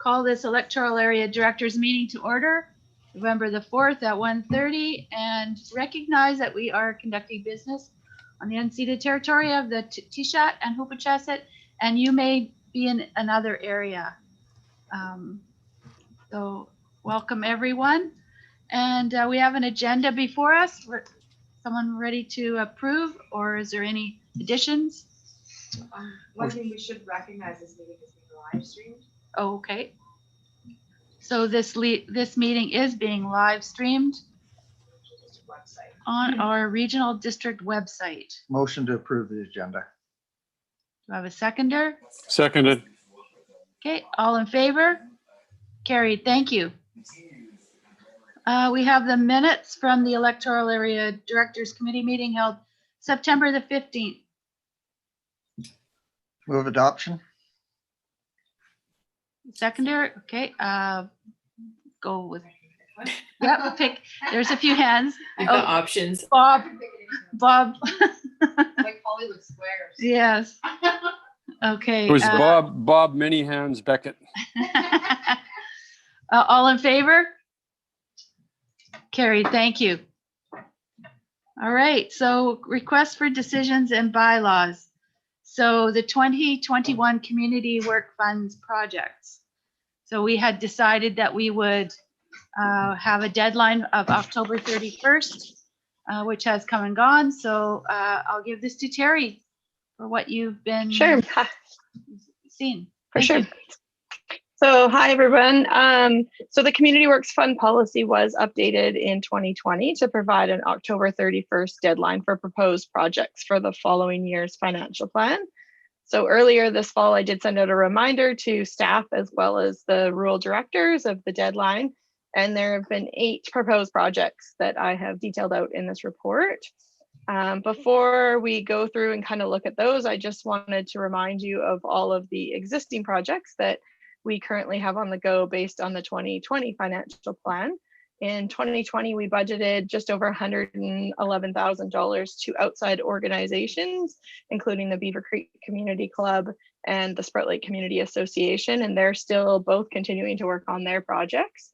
call this electoral area directors meeting to order, November the 4th at 1:30, and recognize that we are conducting business on the unceded territory of the Tishat and Hupachasset, and you may be in another area. So welcome everyone. And we have an agenda before us. Someone ready to approve, or is there any additions? One thing we should recognize this meeting is being live streamed. Okay. So this meeting is being live streamed on our regional district website. Motion to approve the agenda. Do I have a seconder? Seconded. Okay, all in favor? Carried, thank you. We have the minutes from the Electoral Area Directors Committee meeting held September the 15th. Move adoption. Seconder, okay, go with, yep, pick, there's a few hands. You've got options. Bob. Like Hollywood Squares. Yes. Okay. It was Bob Many Hands Beckett. All in favor? Carried, thank you. All right, so requests for decisions and bylaws. So the 2021 Community Work Funds projects. So we had decided that we would have a deadline of October 31st, which has come and gone. So I'll give this to Terry for what you've been seeing. For sure. So hi, everyone. So the Community Works Fund policy was updated in 2020 to provide an October 31st deadline for proposed projects for the following year's financial plan. So earlier this fall, I did send out a reminder to staff as well as the rural directors of the deadline. And there have been 8 proposed projects that I have detailed out in this report. Before we go through and kind of look at those, I just wanted to remind you of all of the existing projects that we currently have on the go based on the 2020 financial plan. In 2020, we budgeted just over $111,000 to outside organizations, including the Beaver Creek Community Club and the Sprout Lake Community Association, and they're still both continuing to work on their projects.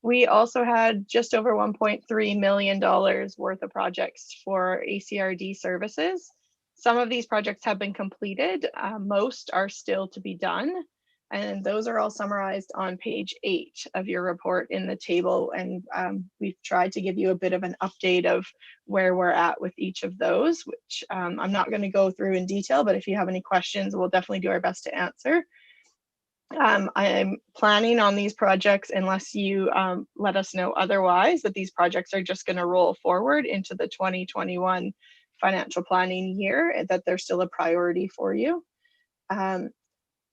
We also had just over $1.3 million worth of projects for ACRD services. Some of these projects have been completed, most are still to be done. And those are all summarized on page 8 of your report in the table. And we've tried to give you a bit of an update of where we're at with each of those, which I'm not going to go through in detail, but if you have any questions, we'll definitely do our best to answer. I'm planning on these projects, unless you let us know otherwise, that these projects are just going to roll forward into the 2021 financial planning year, and that they're still a priority for you.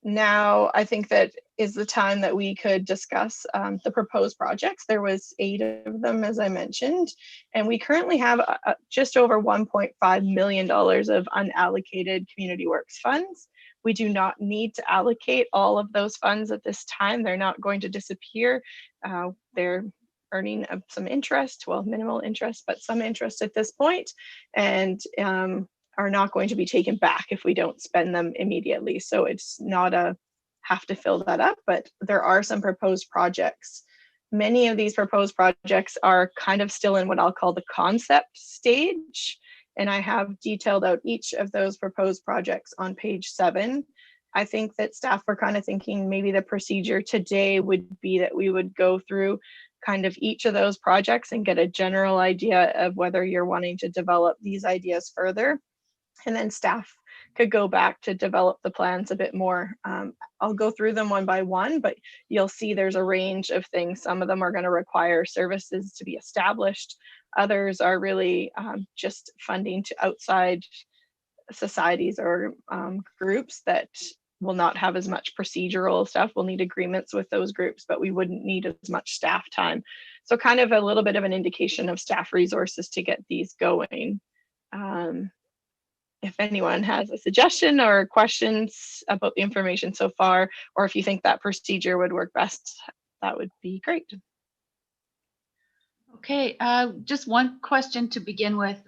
Now, I think that is the time that we could discuss the proposed projects. There was 8 of them, as I mentioned, and we currently have just over $1.5 million of unallocated Community Works funds. We do not need to allocate all of those funds at this time. They're not going to disappear. They're earning some interest, well, minimal interest, but some interest at this point, and are not going to be taken back if we don't spend them immediately. So it's not a have to fill that up, but there are some proposed projects. Many of these proposed projects are kind of still in what I'll call the concept stage. And I have detailed out each of those proposed projects on page 7. I think that staff were kind of thinking maybe the procedure today would be that we would go through kind of each of those projects and get a general idea of whether you're wanting to develop these ideas further. And then staff could go back to develop the plans a bit more. I'll go through them one by one, but you'll see there's a range of things. Some of them are going to require services to be established. Others are really just funding to outside societies or groups that will not have as much procedural stuff. We'll need agreements with those groups, but we wouldn't need as much staff time. So kind of a little bit of an indication of staff resources to get these going. If anyone has a suggestion or questions about the information so far, or if you think that procedure would work best, that would be great. Okay, just one question to begin with.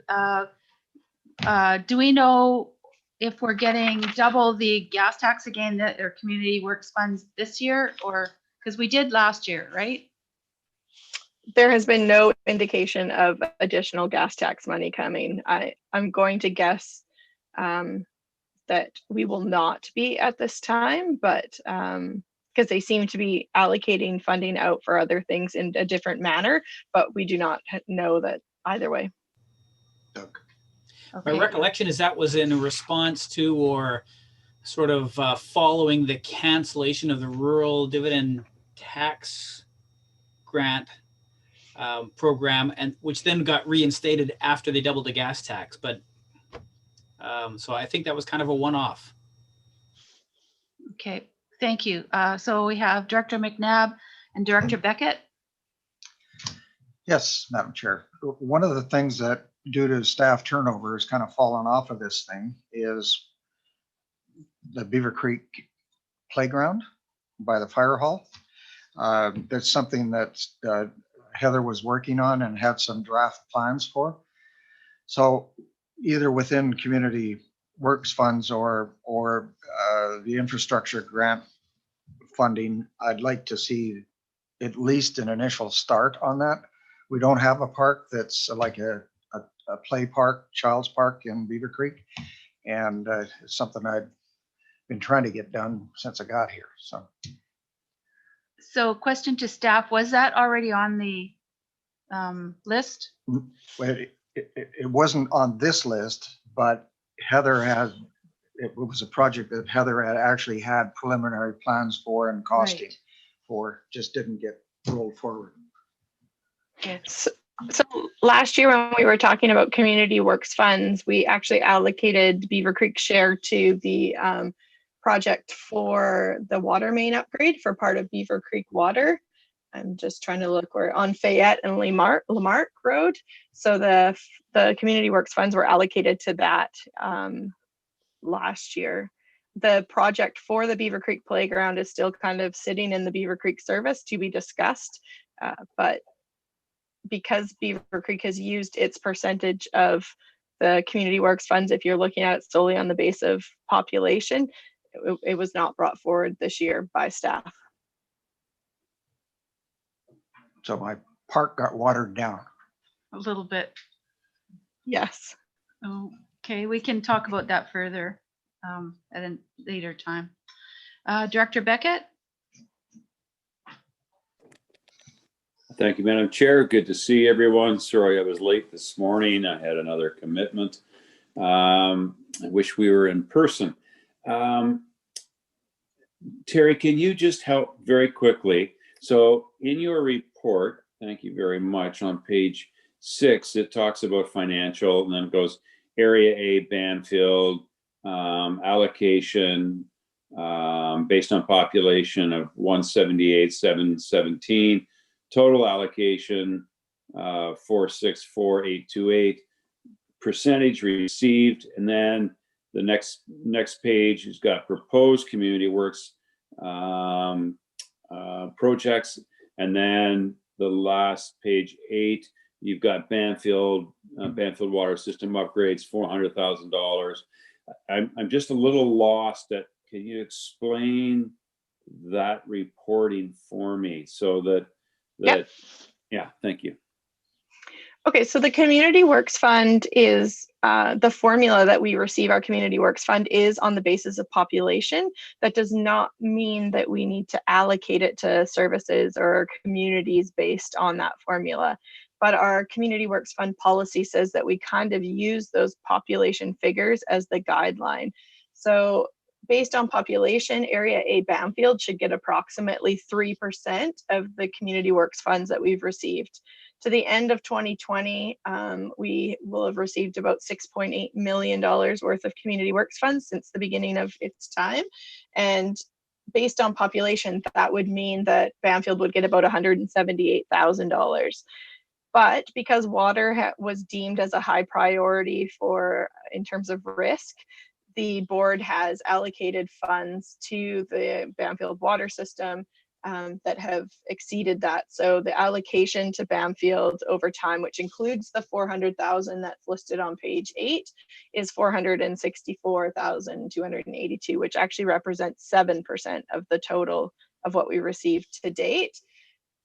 Do we know if we're getting double the gas tax again, that or community works funds this year, or because we did last year, right? There has been no indication of additional gas tax money coming. I'm going to guess that we will not be at this time, but because they seem to be allocating funding out for other things in a different manner, but we do not know that either way. Doug. My Okay. recollection is that was in response to or sort of following the cancellation of the rural dividend tax grant program, and which then got reinstated after they doubled the gas tax. But so I think that was kind of a one-off. Okay, thank you. So we have Director McNabb and Director Beckett. Yes, Madam Chair. One of the things that due to staff turnover has kind of fallen off of this thing is the Beaver Creek playground by the fire hall. That's something that Heather was working on and had some draft plans for. So either within community works funds or the infrastructure grant funding, I'd like to see at least an initial start on that. We don't have a park that's like a play park, child's park in Beaver Creek. And it's something I've been trying to get done since I got here. So question to staff, was that already on the list? It wasn't on this list, but Heather has, it was a project that Heather had actually had preliminary plans for and costing Right. for, just didn't get rolled forward. Okay. So last year when we were talking about community works funds, we actually allocated Beaver Creek share to the project for the water main upgrade for part of Beaver Creek Water. I'm just trying to look, we're on Fayette and Lamarck Road. So the community works funds were allocated to that last year. The project for the Beaver Creek playground is still kind of sitting in the Beaver Creek service to be discussed, but because Beaver Creek has used its percentage of the community works funds, if you're looking at it solely on the base of population, it was not brought forward this year by staff. So my park got watered down. A little bit. Yes. Okay, we can talk about that further at a later time. Director Beckett? Thank you, Madam Chair. Good to see everyone. Sorry I was late this morning. I had another commitment. I wish we were in person. Terry, can you just help very quickly? So in your report, thank you very much, on page 6, it talks about financial, and then it goes Area A, Banfield, allocation based on population of 178,717. Total allocation 464,828, percentage received, and then the next page has got proposed community works projects, and then the last page 8, you've got Banfield water system upgrades, $400,000. I'm just a little lost at. Can you explain that reporting for me so that? Yep. Yeah, thank you. Okay, so the Community Works Fund is the formula that we receive our Community Works Fund is on the basis of population. That does not mean that we need to allocate it to services or communities based on that formula. But our Community Works Fund policy says that we kind of use those population figures as the guideline. So based on population, Area A Banfield should get approximately 3% of the Community Works funds that we've received. To the end of 2020, we will have received about $6.8 million worth of community works funds since the beginning of its time. And based on population, that would mean that Banfield would get about $178,000. But because water was deemed as a high priority in terms of risk, the board has allocated funds to the Banfield water system that have exceeded that. So the allocation to Bamfield over time, which includes the 400,000 that's listed on page 8, is 464,282, which actually represents 7% of the total of what we received to date.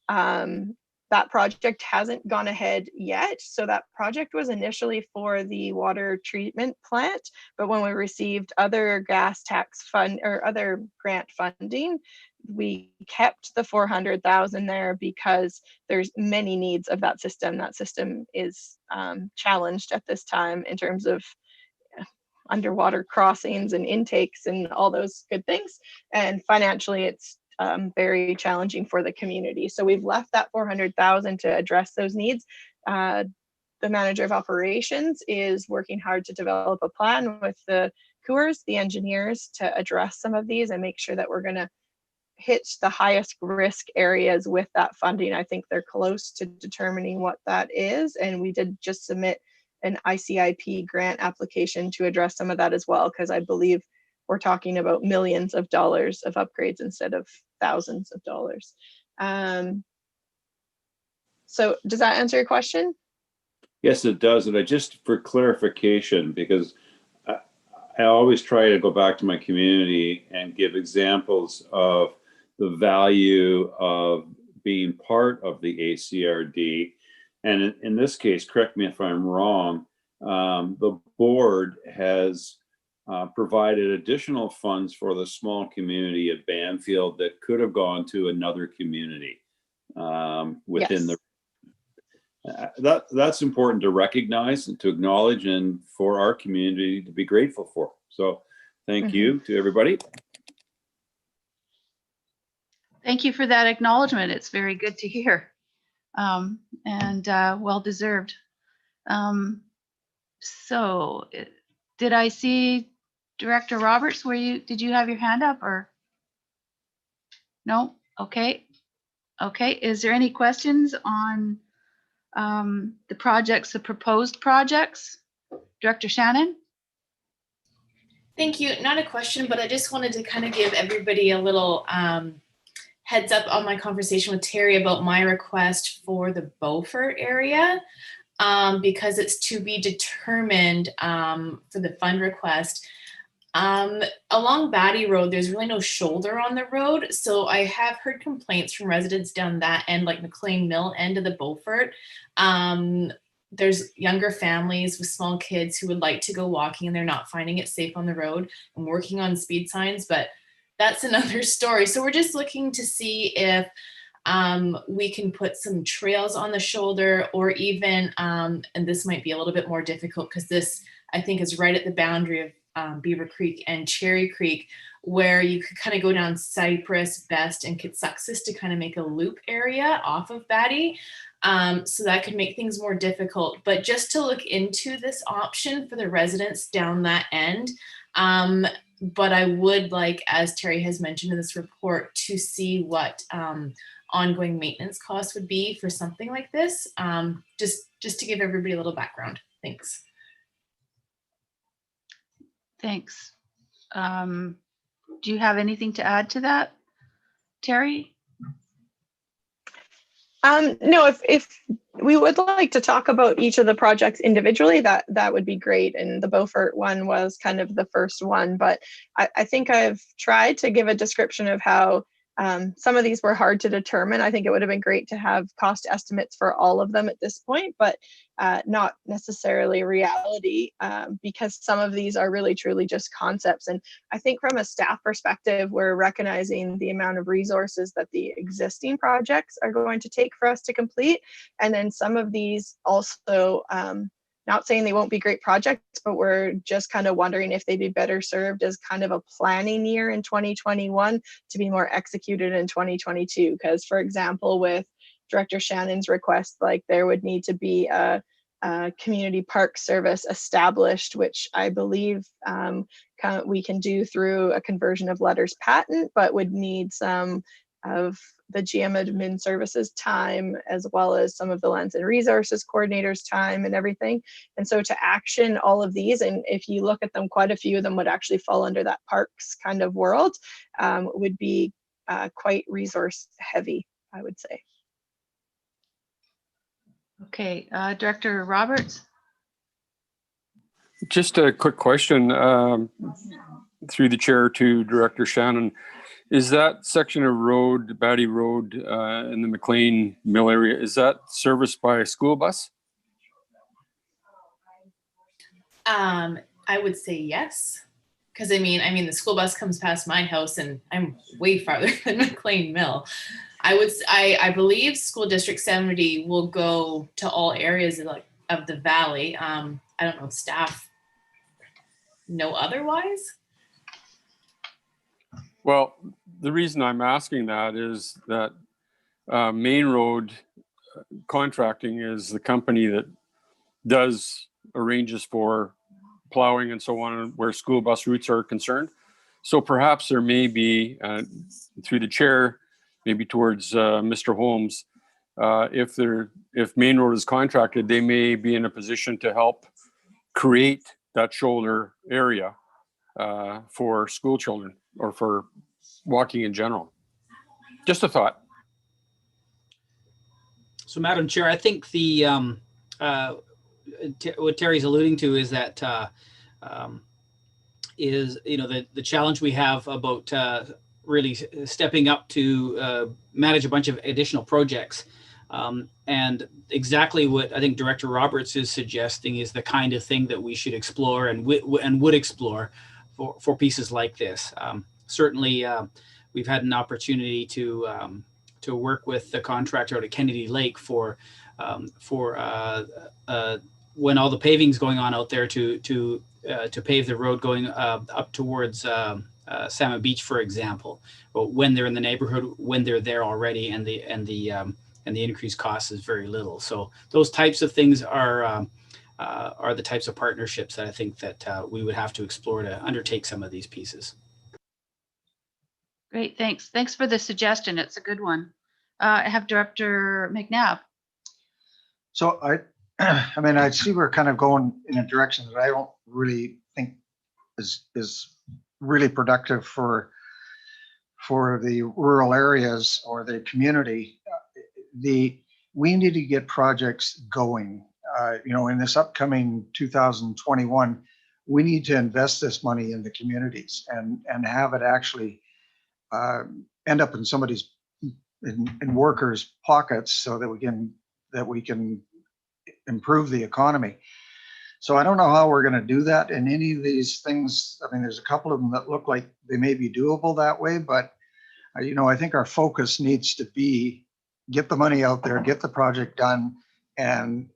That project hasn't gone ahead yet. So that project was initially for the water treatment plant, but when we received other gas tax fund or other grant funding, we kept the 400,000 there because there's many needs of that system. That system is challenged at this time in terms of underwater crossings and intakes and all those good things. And financially, it's very challenging for the community. So we've left that 400,000 to address those needs. The manager of operations is working hard to develop a plan with the Coors, the engineers, to address some of these and make sure that we're going to hit the highest risk areas with that funding. I think they're close to determining what that is. And we did just submit an ICIP grant application to address some of that as well, because I believe we're talking about millions of dollars of upgrades instead of thousands of dollars. So does that answer your question? Yes, it does. And I just, for clarification, because I always try to go back to my community and give examples of the value of being part of the ACRD. And in this case, correct me if I'm wrong, the board has provided additional funds for the small community of Bamfield that could have gone to another community within Yes. that's important to recognize and to acknowledge, and for our community to be grateful for. So thank you to everybody. Thank you for that acknowledgement. It's very good to hear, and well deserved. So did I see Director Roberts? Did you have your hand up or? No? Okay. Okay. Is there any questions on the projects, the proposed projects? Director Shannon? Thank you. Not a question, but I just wanted to kind of give everybody a little heads up on my conversation with Terry about my request for the Beaufort area, because it's to be determined for the fund request. Along Batty Road, there's really no shoulder on the road. So I have heard complaints from residents down that end, like McLean Mill end of the Beaufort. There's younger families with small kids who would like to go walking and they're not finding it safe on the road. I'm working on speed signs, but that's another story. So we're just looking to see if we can put some trails on the shoulder, or even, and this might be a little bit more difficult because this, I think, is right at the boundary of Beaver Creek and Cherry Creek, where you could kind of go down Cypress, Best, and Kitsuxis to kind of make a loop area off of Batty. So that could make things more difficult, but just to look into this option for the residents down that end. But I would like, as Terry has mentioned in this report, to see what ongoing maintenance costs would be for something like this, just to give everybody a little background. Thanks. Thanks. Do you have anything to add to that, Terry? No, if we would like to talk about each of the projects individually, that would be great. And the Beaufort one was kind of the first one, but I think I've tried to give a description of how some of these were hard to determine. I think it would have been great to have cost estimates for all of them at this point, but not necessarily reality, because some of these are really truly just concepts. And I think from a staff perspective, we're recognizing the amount of resources that the existing projects are going to take for us to complete. And then some of these also, not saying they won't be great projects, but we're just kind of wondering if they'd be better served as kind of a planning year in 2021 to be more executed in 2022. Because, for example, with Director Shannon's request, like there would need to be a community park service established, which I believe we can do through a conversion of letters patent, but would need some of the GM admin services time, as well as some of the lands and resources coordinators time and everything. And so to action all of these, and if you look at them, quite a few of them would actually fall under that parks kind of world, would be quite resource heavy, I would say. Okay, Director Roberts? Just a quick question through the chair to Director Shannon. Is that section of road, Batty Road, in the McLean Mill area, is that serviced by a school bus? I would say yes. Because I mean, the school bus comes past my house, and I'm way farther than McLean Mill. I believe School District 70 will go to all areas of the valley. I don't know if staff know otherwise. Well, the reason I'm asking that is that Main Road Contracting is the company that does arranges for plowing and so on where school bus routes are concerned. So perhaps there may be, through the chair, maybe towards Mr. Holmes, if Main Road is contracted, they may be in a position to help create that shoulder area for school children or for walking in general. Just a thought. So, Madam Chair, I think the what Terry's alluding to is that the challenge we have about really stepping up to manage a bunch of additional projects. And exactly what I think Director Roberts is suggesting is the kind of thing that we should explore and would explore for pieces like this. Certainly, we've had an opportunity to work with the contractor out at Kennedy Lake for when all the paving's going on out there to pave the road going up towards Salmon Beach, for example. But when they're in the neighborhood, when they're there already, and the increased cost is very little. So those types of things are the types of partnerships that I think that we would have to explore to undertake some of these pieces. Great, thanks. Thanks for the suggestion. It's a good one. I have Director McNabb. So I mean, I see we're kind of going in a direction that I don't really think is really productive for the rural areas or the community. We need to get projects going. In this upcoming 2021, we need to invest this money in the communities and have it actually end up in somebody's in workers' pockets so that we can improve the economy. So I don't know how we're going to do that in any of these things. I mean, there's a couple of them that look like they may be doable that way, but I think our focus needs to be get the money out there, get the project done, and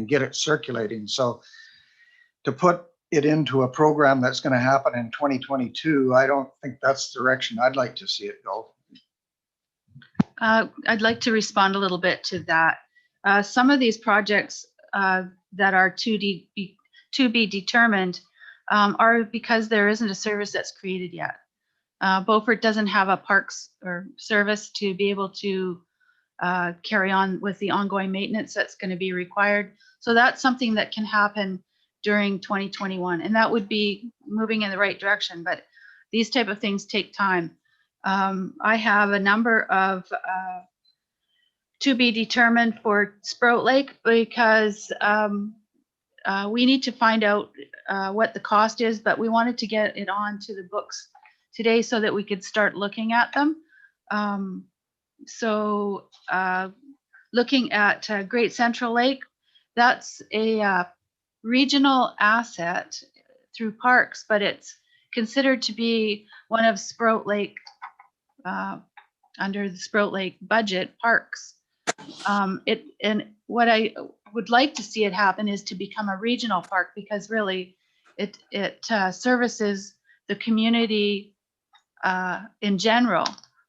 get it circulating. So to put it into a program that's going to happen in 2022, I don't think that's the direction I'd like to see it go. I'd like to respond a little bit to that. Some of these projects that are to be determined are because there isn't a service that's created yet. Beaufort doesn't have a parks or service to be able to carry on with the ongoing maintenance that's going to be required. So that's something that can happen during 2021, and that would be moving in the right direction. But these type of things take time. I have a number of to be determined for Sprout Lake because we need to find out what the cost is, but we wanted to get it on to the books today so that we could start looking at them. Looking at Great Central Lake, that's a regional asset through parks, but it's considered to be one of Sprout Lake, under the Sprout Lake budget parks. And what I would like to see it happen is to become a regional park, because really it services the community in general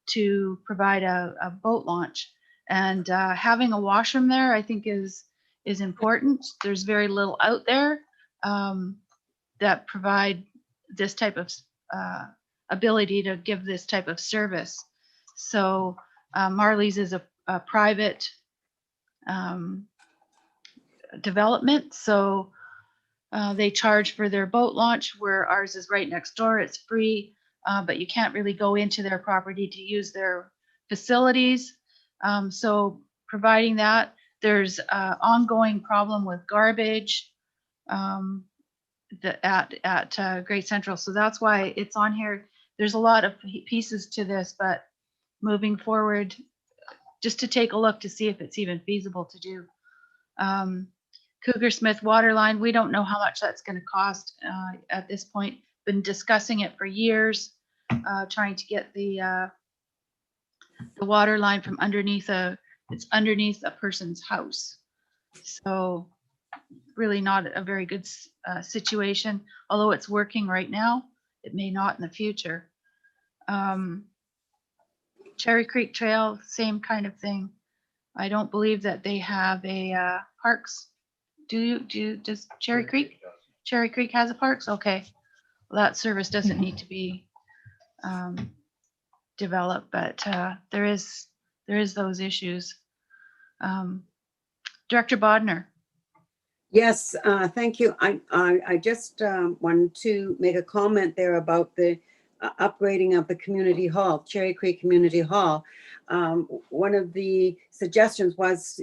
to provide a boat launch. And having a washroom there, I think is important. There's very little out there that provide this type of ability to give this type of service. So Marley's is a private development, so they charge for their boat launch, where ours is right next door. It's free. but you can't really go into their property to use their facilities. So providing that, there's an ongoing problem with garbage at Great Central. So that's why it's on here. There's a lot of pieces to this, but moving forward, just to take a look to see if it's even feasible to do. Cougar Smith water line, we don't know how much that's going to cost at this point. Been discussing it for years, trying to get the water line from underneath it's underneath a person's house. So really not a very good situation. Although it's working right now, it may not in the future. Cherry Creek Trail, same kind of thing. I don't believe that they have a parks. Does Cherry Creek? Cherry Creek has a parks? Okay. Well, that service doesn't need to be developed, but there is those issues. Director Bodnar. Yes, thank you. I just wanted to make a comment there about the upgrading of the community hall, Cherry Creek Community Hall. One of the suggestions was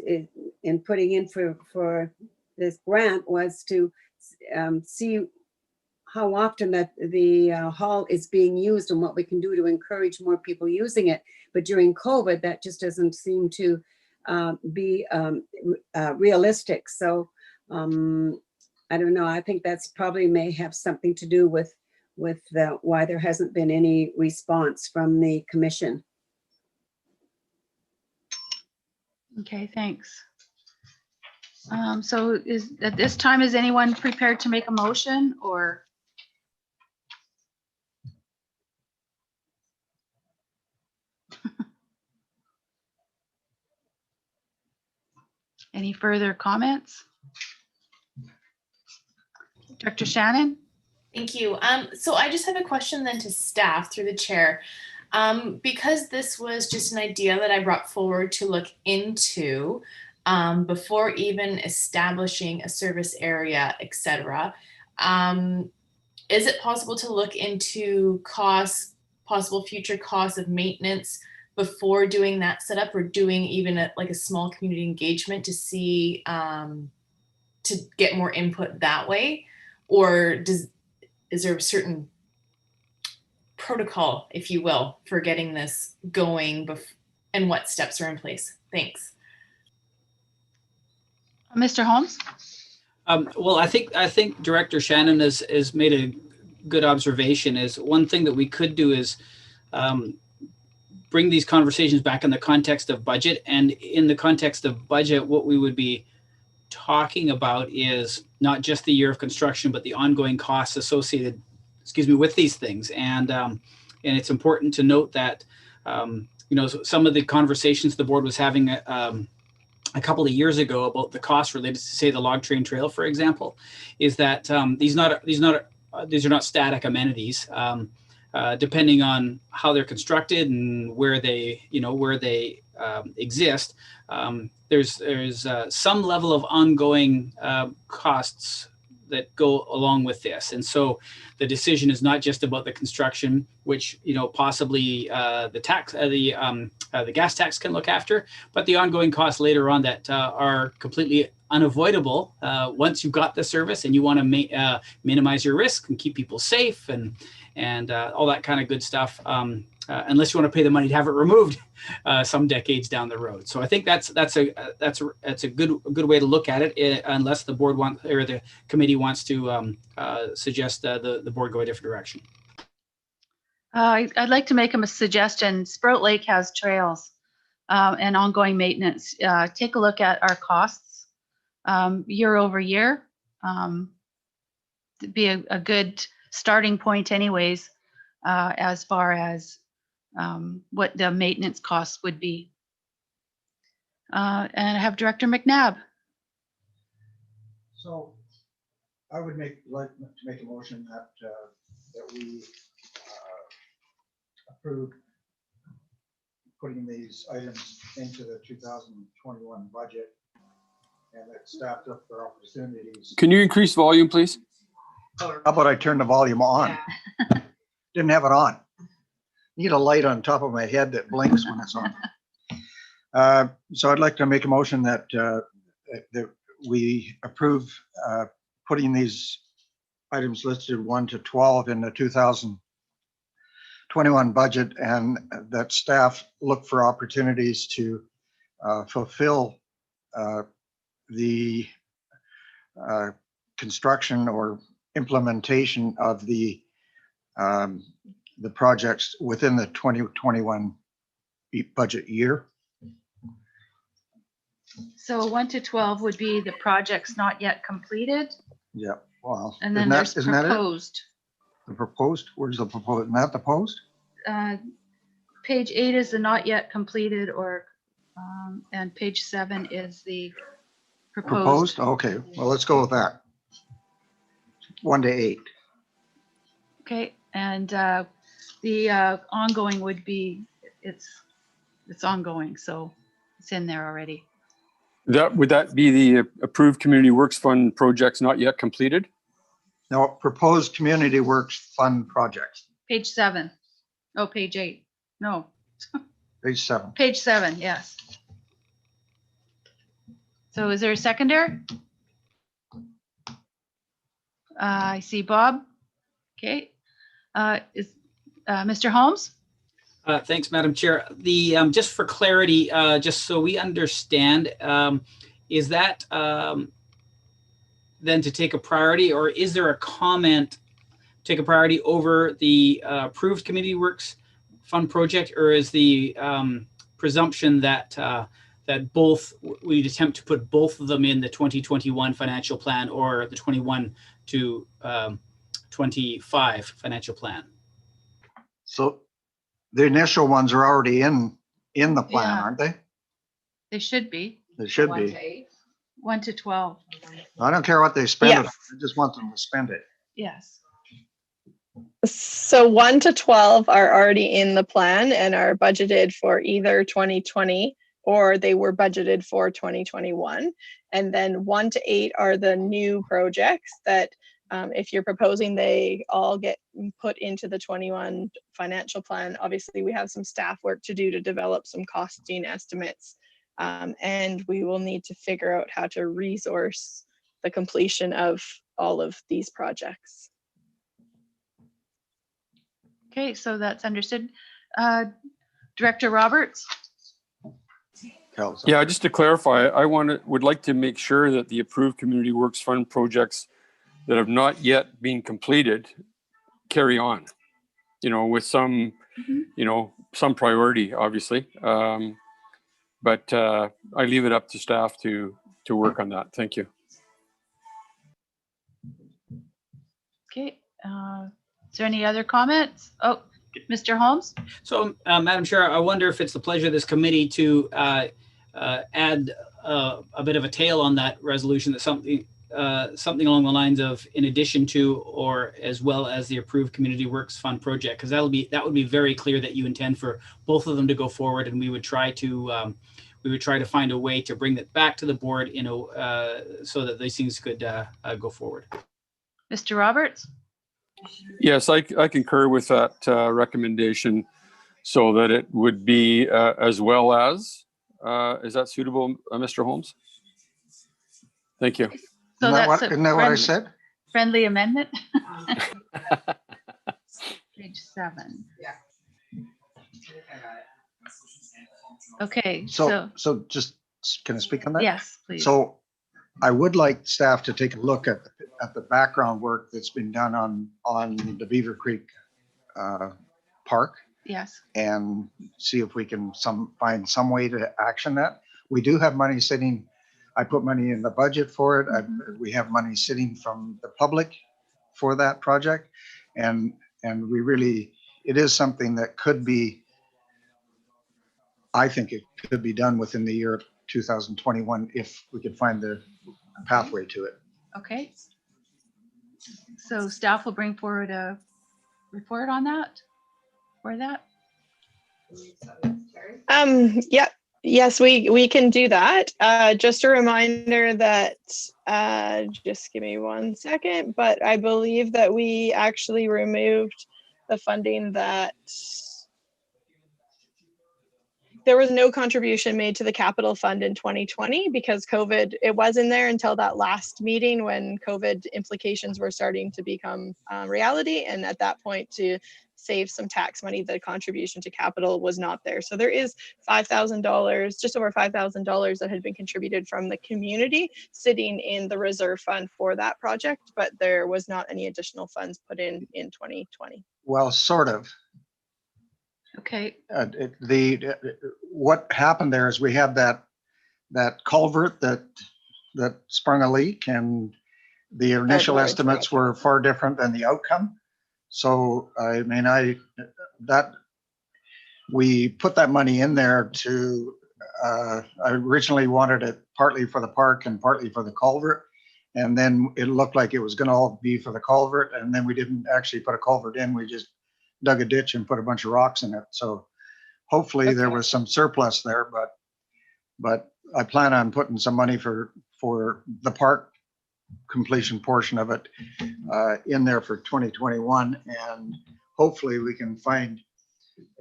in putting in for this grant was to see how often that the hall is being used and what we can do to encourage more people using it. But during COVID, that just doesn't seem to be realistic. So I don't know. I think that's probably may have something to do with why there hasn't been any response from the commission. Okay, thanks. So at this time, is anyone prepared to make a motion or? Any further comments? Director Shannon? Thank you. So I just have a question then to staff through the chair. Because this was just an idea that I brought forward to look into before even establishing a service area, etc. Is it possible to look into costs, possible future costs of maintenance before doing that setup, or doing even like a small community engagement to see to get more input that way? Or is there a certain protocol, if you will, for getting this going and what steps are in place? Thanks. Mr. Holmes? Well, I think Director Shannon has made a good observation. Is one thing that we could do is bring these conversations back in the context of budget. And in the context of budget, what we would be talking about is not just the year of construction, but the ongoing costs associated, with these things. And it's important to note that, some of the conversations the board was having a couple of years ago about the costs related to, say, the log train trail, for example, is that these are not static amenities. Depending on how they're constructed and where they exist, there's some level of ongoing costs that go along with this. And so the decision is not just about the construction, which possibly the gas tax can look after, but the ongoing costs later on that are completely unavoidable once you've got the service and you want to minimize your risk and keep people safe and all that kind of good stuff. Unless you want to pay the money to have it removed some decades down the road. So I think that's a good way to look at it, unless the board wants or the committee wants to suggest the board go a different direction. I'd like to make a suggestion. Sprout Lake has trails and ongoing maintenance. Take a look at our costs year over year. It'd be a good starting point anyways, as far as what the maintenance costs would be. And I have Director McNabb. So I would like to make a motion that we approve putting these items into the 2021 budget, and that staff up for opportunities. Can you increase volume, please? How about I turn the volume on? Yeah. Didn't have it on. need a light on top of my head that blinks when it's on. So I'd like to make a motion that we approve putting these items listed 1 to 12 in the 2021 budget, and that staff look for opportunities to fulfill the construction or implementation of the projects within the 2021 budget year. So 1 to 12 would be the projects not yet completed, Yeah, well, and then there's isn't that it? proposed. The proposed, where's the proposed, isn't that the post? Page 8 is the not yet completed, or and page 7 is the proposed. Proposed, okay, well, let's go with that. 1 to 8. Okay, and the ongoing would be, it's ongoing, so it's in there already. Would that be the approved community works fund projects not yet completed? No, proposed community works fund projects, Page 7. Oh, page 8. No, page 7. page 7, yes. So is there a seconder? I see Bob. Okay. Is Mr. Holmes? Thanks, Madam Chair. The just for clarity, just so we understand, is that then to take a priority, or is there a comment take a priority over the approved community works fund project, or is the presumption that that both we'd attempt to put both of them in the 2021 financial plan or the 21 to 25 financial plan? So the initial ones are already in the plan, Yeah. aren't they? They should be. They should 1 to be. 8. 1 to 12. I don't care what they spend it on, Yes. I just want them to spend it. Yes. So 1 to 12 are already in the plan and are budgeted for either 2020 or they were budgeted for 2021. And then 1 to 8 are the new projects that if you're proposing, they all get put into the 21 financial plan. Obviously, we have some staff work to do to develop some costing estimates. And we will need to figure out how to resource the completion of all of these projects. Okay, so that's understood. Director Roberts? Tells them. Yeah, just to clarify, I would like to make sure that the approved community works fund projects that have not yet been completed carry on, with some, some priority, obviously. But I leave it up to staff to work on that. Thank you. Okay. Is there any other comments? Oh, Mr. Holmes? So, Madam Chair, I wonder if it's the pleasure of this committee to add a bit of a tail on that resolution, that something along the lines of in addition to or as well as the approved community works fund project, because that would be very clear that you intend for both of them to go forward, and we would try to find a way to bring that back to the board, so that these things could go forward. Mr. Roberts? Yes, I concur with that recommendation, so that it would be as well as. Is that suitable, Mr. Holmes? Thank you. So Isn't that what I said? Friendly amendment? Page 7. Yeah. Okay, So just, can I speak on that? yes, please. So I would like staff to take a look at the background work that's been done on the Beaver Creek Park, Yes. and see if we can find some way to action that. We do have money sitting. I put money in the budget for it. We have money sitting from the public for that project. And we really, it is something that could be, I think it could be done within the year 2021 if we could find the pathway to it. Okay. So staff will bring forward a report on that? For that? Yeah, yes, we can do that. Just a reminder that, just give me 1 second, but I believe that we actually removed the funding that there was no contribution made to the capital fund in 2020 because COVID, it was in there until that last meeting when COVID implications were starting to become reality. And at that point, to save some tax money, the contribution to capital was not there. So there is $5,000, just over $5,000 that had been contributed from the community sitting in the reserve fund for that project, but there was not any additional funds put in 2020. Well, sort of. Okay, What happened there is we had that culvert that sprung a leak, and the initial large estimates project. were far different than the outcome. So I mean, we put that money in there to, I originally wanted it partly for the park and partly for the culvert. And then it looked like it was gonna all be for the culvert, and then we didn't actually put a culvert in, we just dug a ditch and put a bunch of rocks in it. So hopefully there Okay. was some surplus there, but I plan on putting some money for the park completion portion of it in there for 2021, and hopefully we can find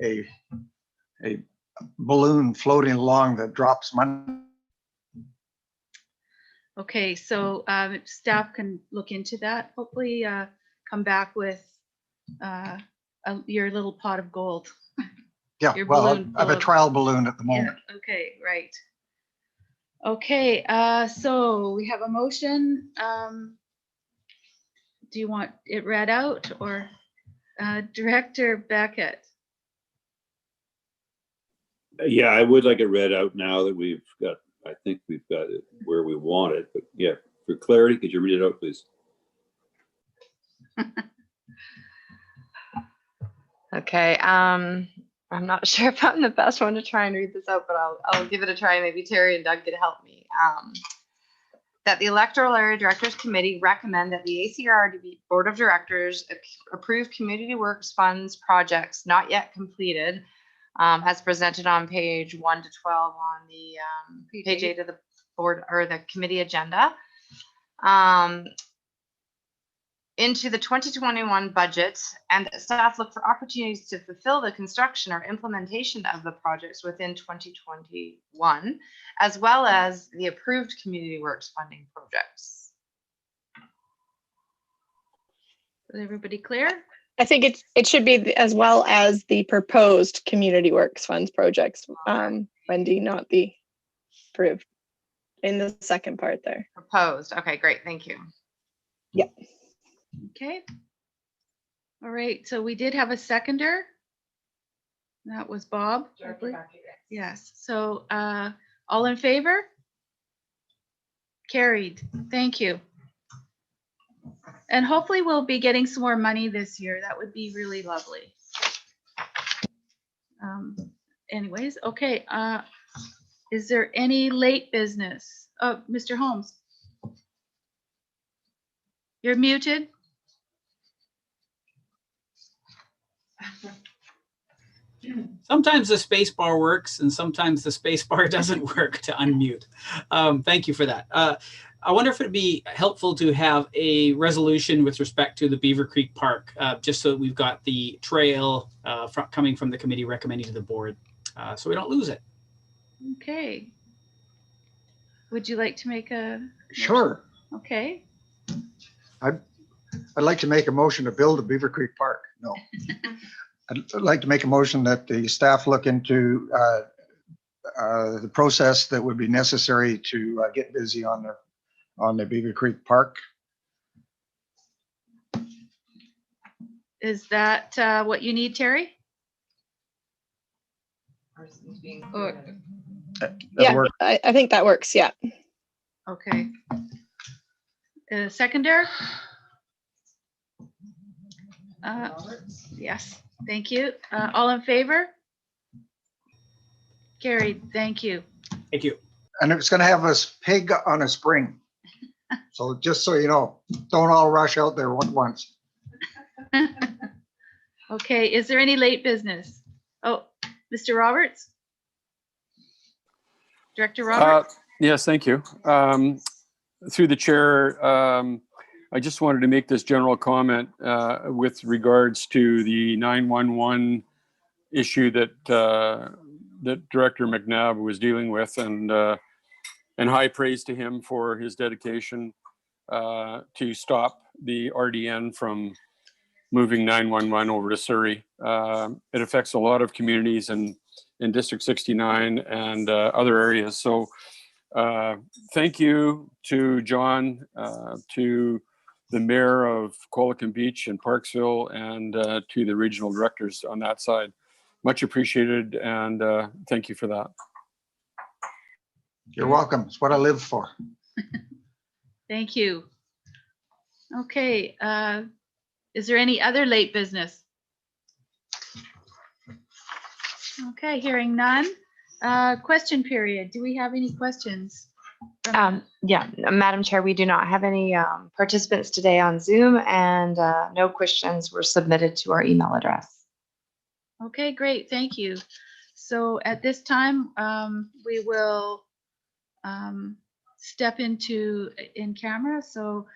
a balloon floating along that drops money. okay, so staff can look into that, hopefully come back with your little pot of gold. Yeah, Your well, balloon I have a full of- trial balloon at the Yeah, moment. okay, right. Okay, so we have a motion. Do you want it read out, or Director Beckett? Yeah, I would like it read out now that I think we've got it where we want it, but yeah, for clarity, could you read it out, please? Okay, I'm not sure if I'm the best one to try and read this out, but I'll give it a try. Maybe Terry and Doug could help me. That the Electoral Area Directors Committee recommend that the ACRDB Board of Directors approve Community Works Funds projects not yet completed, as presented on page 1 to 12 on the page 8 of the board or the committee agenda. Into the 2021 budget, and that staff look for opportunities to fulfill the construction or implementation of the projects within 2021, as well as the approved community works funding projects. Is everybody clear? I think it should be as well as the proposed community works funds projects, Wendy, not the approved in the second part there. Proposed. Okay, great. Thank you. Yep. Okay. All right, so we did have a seconder. That was Bob. I Director believe. Beckett, yes. Yes, so all in favor? Carried, thank you. And hopefully we'll be getting some more money this year. That would be really lovely. Anyways, okay, is there any late business? Oh, Mr. Holmes. You're muted. Sometimes the space bar works and sometimes the space bar doesn't work to unmute. Thank you for that. I wonder if it'd be helpful to have a resolution with respect to the Beaver Creek Park, just so we've got the trail coming from the committee recommending to the board, so we don't lose it. Okay. Would you like to make a? Sure. Okay. I'd like to make a motion to build a Beaver Creek Park. No. I'd like to make a motion that the staff look into the process that would be necessary to get busy on the Beaver Creek Park. Is that what you need, Terry? Ours is being Or- included. That'll Yeah, work. I think that works. Yeah. Okay. Seconder? Roberts? Yes, thank you. All in favor? Carried, thank you. Thank you. And it's going to have us pig on a spring. So just so you know, don't all rush out there at once. Okay, is there any late business? Oh, Mr. Roberts? Director Roberts? Yes, thank you. Through the chair, I just wanted to make this general comment with regards to the 911 issue that that Director McNabb was dealing with, and high praise to him for his dedication to stop the RDN from moving 911 over to Surrey. It affects a lot of communities in District 69 and other areas. So thank you to John, to the mayor of Qualicum Beach and Parksville, and to the regional directors on that side. Much appreciated, and thank you for that. You're welcome. It's what I live for. Thank you. Okay, is there any other late business? Okay, hearing none. Question period. Do we have any questions? Yeah, Madam Chair, we do not have any participants today on Zoom, and no questions were submitted to our email address. Okay, great. Thank you. So at this time, we will step into in camera. So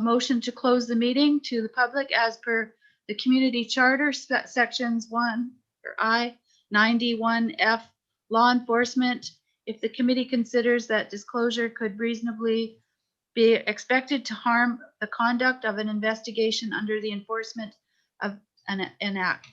motion to close the meeting to the public as per the community charter sections 1 or I 91F law enforcement. If the committee considers that disclosure could reasonably be expected to harm the conduct of an investigation under the enforcement of an act.